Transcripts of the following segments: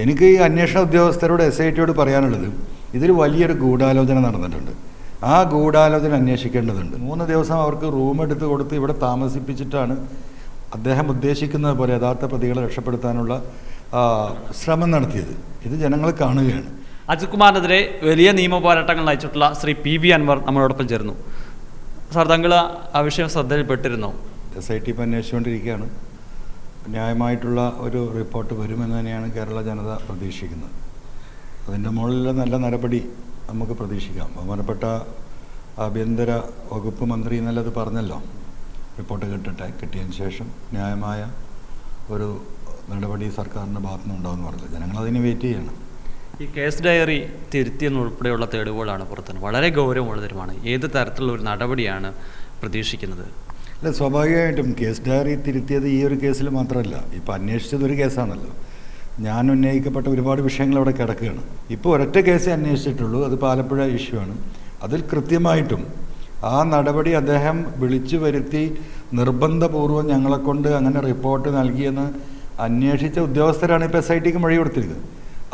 എനിക്ക് ഈ അന്വേഷണ ഉദ്യോഗസ്ഥരോട് SITയോട് പറയാനുള്ളത്, ഇതിൽ വലിയൊരു ഗൂഢാലോചന നടന്നിട്ടുണ്ട്. ആ ഗൂഢാലോചന അന്വേഷിക്കേണ്ടതുണ്ട്. 3 ദിവസം അവർക്ക് റൂം എടുത്ത് കൊടുത്ത് ഇവിടെ താമസിപ്പിച്ചിട്ടാണ് അദ്ദേഹം ഉദ്ദേശിക്കുന്നത് പോലെ യഥാർത്ഥ പ്രതികളെ രക്ഷപ്പെടുത്താനുള്ള ശ്രമം നടത്തിയത്. ഇത് ജനങ്ങൾ കാണുകയാണ്. അജിത് കുമാറിനെതിരെ വലിയ നിയമ പോരാട്ടങ്ങൾ നയിച്ചിട്ടുള്ള ശ്രീ PV അൻവർ നമ്മളോടൊപ്പം ചേർന്നു. സാർ, താങ്കൾ ആ വിഷയം ശ്രദ്ധയിൽപ്പെട്ടിരുന്നോ? SIT ഇപ്പം അന്വേഷിച്ചുകൊണ്ടിരിക്കുകയാണ്. ന്യായമായിട്ടുള്ള ഒരു റിപ്പോർട്ട് വരുമെന്ന് തന്നെയാണ് കേരള ജനത പ്രതീക്ഷിക്കുന്നത്. അതിൻ്റെ മുകളിൽ നല്ല നടപടി നമുക്ക് പ്രതീക്ഷിക്കാം. ബഹുമാനപ്പെട്ട ആഭ്യന്തര വകുപ്പ് മന്ത്രി എന്നുള്ളത് പറഞ്ഞല്ലോ, റിപ്പോർട്ട് കിട്ടിയതിന് ശേഷം ന്യായമായ ഒരു നടപടി സർക്കാരിൻ്റെ ഭാഗത്തുനിന്ന് ഉണ്ടാകുമെന്ന് പറഞ്ഞില്ല. ജനങ്ങളതിന് വെയിറ്റ് ചെയ്യണം. ഈ കേസ് ഡയറി തിരുത്തിയെന്നുൾപ്പെടെയുള്ള തെളിവുകളാണ് പുറത്തുനിന്ന് വളരെ ഗൗരവമുള്ളതുമാണ്. ഏത് തരത്തിലുള്ള ഒരു നടപടിയാണ് പ്രതീക്ഷിക്കുന്നത്? അല്ല, സ്വാഭാവികമായിട്ടും കേസ് ഡയറി തിരുത്തിയത് ഈ ഒരു കേസിൽ മാത്രമല്ല. ഇപ്പോൾ അന്വേഷിച്ചതൊരു കേസാണല്ലോ. ഞാൻ ഉന്നയിക്കപ്പെട്ട ഒരുപാട് വിഷയങ്ങൾ അവിടെ കിടക്കുകയാണ്. ഇപ്പോൾ ഒരൊറ്റ കേസേ അന്വേഷിച്ചിട്ടുള്ളൂ, അത് ആലപ്പുഴ ഇഷ്യൂ ആണ്. അതിൽ കൃത്യമായിട്ടും ആ നടപടി അദ്ദേഹം വിളിച്ചു വരുത്തി നിർബന്ധപൂർവ്വം ഞങ്ങളെക്കൊണ്ട് അങ്ങനെ റിപ്പോർട്ട് നൽകിയെന്ന് അന്വേഷിച്ച ഉദ്യോഗസ്ഥരാണ് ഇപ്പോൾ SITക്ക് മൊഴി കൊടുത്തിരിക്കുന്നത്.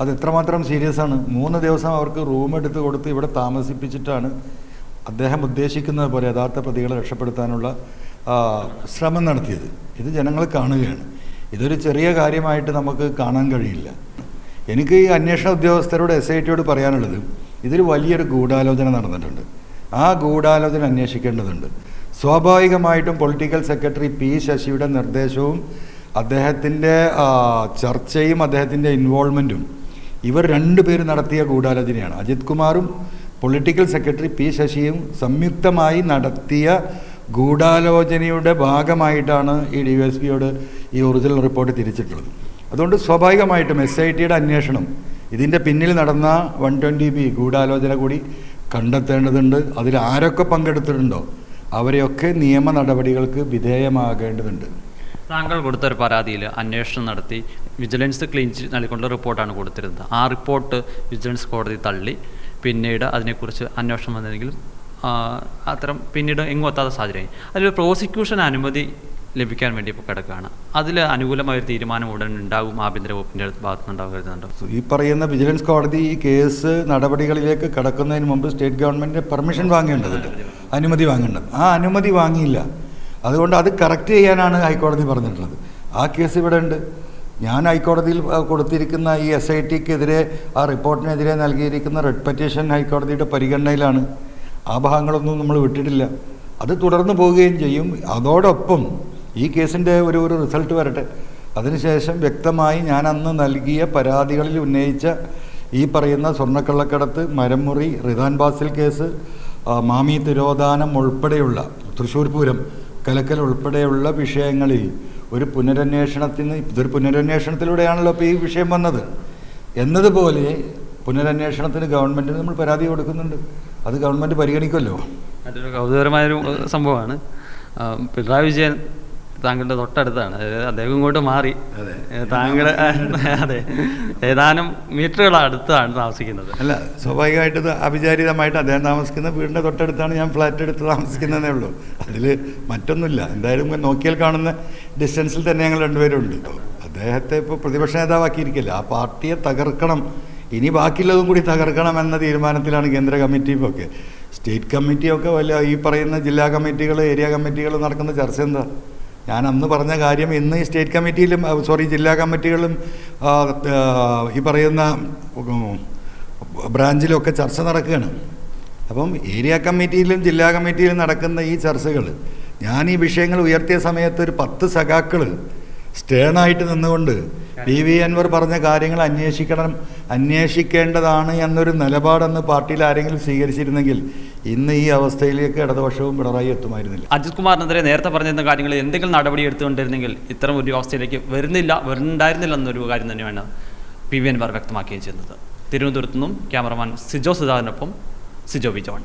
അത് എത്രമാത്രം സീരിയസ് ആണ്. 3 ദിവസം അവർക്ക് റൂം എടുത്ത് കൊടുത്ത് ഇവിടെ താമസിപ്പിച്ചിട്ടാണ് അദ്ദേഹം ഉദ്ദേശിക്കുന്നത് പോലെ യഥാർത്ഥ പ്രതികളെ രക്ഷപ്പെടുത്താനുള്ള ശ്രമം നടത്തിയത്. ഇത് ജനങ്ങൾ കാണുകയാണ്. ഇതൊരു ചെറിയ കാര്യമായിട്ട് നമുക്ക് കാണാൻ കഴിയില്ല. എനിക്ക് ഈ അന്വേഷണ ഉദ്യോഗസ്ഥരോട് SITയോട് പറയാനുള്ളത്, ഇതിൽ വലിയൊരു ഗൂഢാലോചന നടന്നിട്ടുണ്ട്. ആ ഗൂഢാലോചന അന്വേഷിക്കേണ്ടതുണ്ട്. സ്വാഭാവികമായിട്ടും പൊളിറ്റിക്കൽ സെക്രട്ടറി P ശശിയുടെ നിർദ്ദേശവും അദ്ദേഹത്തിൻ്റെ ചർച്ചയും അദ്ദേഹത്തിൻ്റെ ഇൻവോൾവ്മെൻറ്റും ഇവർ 2 പേര് നടത്തിയ ഗൂഢാലോചനയാണ്. അജിത് കുമാറും പൊളിറ്റിക്കൽ സെക്രട്ടറി P ശശിയും സംയുക്തമായി നടത്തിയ ഗൂഢാലോചനയുടെ ഭാഗമായിട്ടാണ് ഈ DYSPയോട് ഈ ഒറിജിനൽ റിപ്പോർട്ട് തിരിച്ചിട്ടുള്ളത്. അതുകൊണ്ട് സ്വാഭാവികമായിട്ടും SITയുടെ അന്വേഷണം ഇതിൻ്റെ പിന്നിൽ നടന്ന 120B ഗൂഢാലോചന കൂടി കണ്ടെത്തേണ്ടതുണ്ട്. അതിൽ ആരൊക്കെ പങ്കെടുത്തിട്ടുണ്ടോ അവരെയൊക്കെ നിയമ നടപടികൾക്ക് വിധേയമാകേണ്ടതുണ്ട്. താങ്കൾ കൊടുത്തൊരു പരാതിയിൽ അന്വേഷണം നടത്തി വിജിലൻസ് ക്ലീൻ ചിറ്റ് നൽകിക്കൊണ്ടുള്ള റിപ്പോർട്ടാണ് കൊടുത്തിരുന്നത്. ആ റിപ്പോർട്ട് വിജിലൻസ് കോടതി തള്ളി. പിന്നീട് അതിനെക്കുറിച്ച് അന്വേഷണം വന്നെങ്കിലും അത്തരം പിന്നീട് എങ്ങും എത്താത്ത സാഹചര്യം. അതിൽ പ്രോസിക്യൂഷൻ അനുമതി ലഭിക്കാൻ വേണ്ടി ഇപ്പോൾ കിടക്കുകയാണ്. അതിൽ അനുകൂലമായൊരു തീരുമാനം ഉടൻ ഉണ്ടാകും ആഭ്യന്തര വകുപ്പിൻ്റെ ഭാഗത്തുനിന്നുണ്ടാകുന്നുണ്ടോ? ഈ പറയുന്ന വിജിലൻസ് കോടതി ഈ കേസ് നടപടികളിലേക്ക് കടക്കുന്നതിന് മുമ്പ് സ്റ്റേറ്റ് ഗവൺമെൻറ് പെർമിഷൻ വാങ്ങേണ്ടതുണ്ട്, അനുമതി വാങ്ങേണ്ടത്. ആ അനുമതി വാങ്ങിയില്ല. അതുകൊണ്ട് അത് കറക്റ്റ് ചെയ്യാനാണ് ഹൈക്കോടതി പറഞ്ഞിട്ടുള്ളത്. ആ കേസ് ഇവിടെ ഉണ്ട്. ഞാൻ ഹൈക്കോടതിയിൽ കൊടുത്തിരിക്കുന്ന ഈ SITക്കെതിരെ ആ റിപ്പോർട്ടിനെതിരെ നൽകിയിരിക്കുന്ന റെഡ് പെറ്റീഷൻ ഹൈക്കോടതിയുടെ പരിഗണനയിലാണ്. ആ ഭാഗങ്ങളൊന്നും നമ്മൾ വിട്ടിട്ടില്ല. അത് തുടർന്ന് പോവുകയും ചെയ്യും. അതോടൊപ്പം ഈ കേസിൻ്റെ ഒരു റിസൾട്ട് വരട്ടെ. അതിനുശേഷം വ്യക്തമായി ഞാൻ അന്ന് നൽകിയ പരാതികളിൽ ഉന്നയിച്ച ഈ പറയുന്ന സ്വർണ്ണക്കള്ളക്കടത്ത്, മരംമുറി, റിദാൻ ബാസിൽ കേസ്, മാമി തിരോധാനം ഉൾപ്പെടെയുള്ള തൃശ്ശൂർ പൂരം കലക്കൽ ഉൾപ്പെടെയുള്ള വിഷയങ്ങളിൽ ഒരു ഇതൊരു പുനരന്വേഷണത്തിലൂടെയാണല്ലോ ഇപ്പോൾ ഈ വിഷയം വന്നത് എന്നതുപോലെ പുനരന്വേഷണത്തിന് ഗവൺമെൻറ്റിന് നമ്മൾ പരാതി കൊടുക്കുന്നുണ്ട്. അത് ഗവൺമെൻറ് പരിഗണിക്കുമല്ലോ. അതൊരു കൗതുകരമായൊരു സംഭവമാണ്. പിണറായി വിജയൻ താങ്കളുടെ തൊട്ടടുത്താണ്. അദ്ദേഹം ഇങ്ങോട്ട് മാറി. താങ്കൾ അതെ ഏതാനും മീറ്ററുകൾ അടുത്താണ് താമസിക്കുന്നത്. അല്ല, സ്വാഭാവികമായിട്ട് ഇത് അവിചാരിതമായിട്ട് അദ്ദേഹം താമസിക്കുന്ന വീടിൻ്റെ തൊട്ടടുത്താണ് ഞാൻ ഫ്ലാറ്റ് എടുത്ത് താമസിക്കുന്നതേ ഉള്ളൂ. അതിൽ മറ്റൊന്നുമില്ല. എന്തായാലും നോക്കിയാൽ കാണുന്ന ഡിസ്റ്റൻസിൽ തന്നെ ഞങ്ങൾ 2 പേരും ഉണ്ട്. അദ്ദേഹത്തെ ഇപ്പോൾ പ്രതിപക്ഷ നേതാവാക്കിയിരിക്കില്ല. ആ പാർട്ടിയെ തകർക്കണം, ഇനി ബാക്കിയുള്ളതും കൂടി തകർക്കണം എന്ന തീരുമാനത്തിലാണ് കേന്ദ്ര കമ്മിറ്റിയും ഒക്കെ. സ്റ്റേറ്റ് കമ്മിറ്റിയൊക്കെ ഈ പറയുന്ന ജില്ലാ കമ്മിറ്റികൾ, ഏരിയ കമ്മിറ്റികൾ നടക്കുന്ന ചർച്ച എന്താ? ഞാൻ അന്ന് പറഞ്ഞ കാര്യം ഇന്ന് ഈ സ്റ്റേറ്റ് കമ്മിറ്റിയിലും ജില്ലാ കമ്മിറ്റികളിലും ഈ പറയുന്ന ബ്രാഞ്ചിലൊക്കെ ചർച്ച നടക്കുകയാണ്. അപ്പം ഏരിയ കമ്മിറ്റിയിലും ജില്ലാ കമ്മിറ്റിയിലും നടക്കുന്ന ഈ ചർച്ചകൾ, ഞാൻ ഈ വിഷയങ്ങൾ ഉയർത്തിയ സമയത്ത് ഒരു 10 സഖാക്കൾ സ്റ്റേണായിട്ട് നിന്നുകൊണ്ട് PV അൻവർ പറഞ്ഞ കാര്യങ്ങൾ അന്വേഷിക്കേണ്ടതാണ് എന്നൊരു നിലപാടെന്ന് പാർട്ടിയിൽ ആരെങ്കിലും സ്വീകരിച്ചിരുന്നെങ്കിൽ ഇന്ന് ഈ അവസ്ഥയിലേക്ക് ഇടതുപക്ഷവും പിണറായി എത്തുമായിരുന്നില്ല. അജിത് കുമാറിനെതിരെ നേരത്തെ പറഞ്ഞിരുന്ന കാര്യങ്ങളിൽ എന്തെങ്കിലും നടപടി എടുത്തുകൊണ്ടിരുന്നെങ്കിൽ ഇത്തരം ഒരു അവസ്ഥയിലേക്ക് വരുന്നുണ്ടായിരുന്നില്ല എന്നൊരു കാര്യം തന്നെയാണ് PV അൻവർ വ്യക്തമാക്കുകയും ചെയ്യുന്നത്. തിരുവനന്തപുരത്തു നിന്നും ക്യാമറമാൻ സിജോ സുധാകരനൊപ്പം സിജോ വി ജോൺ.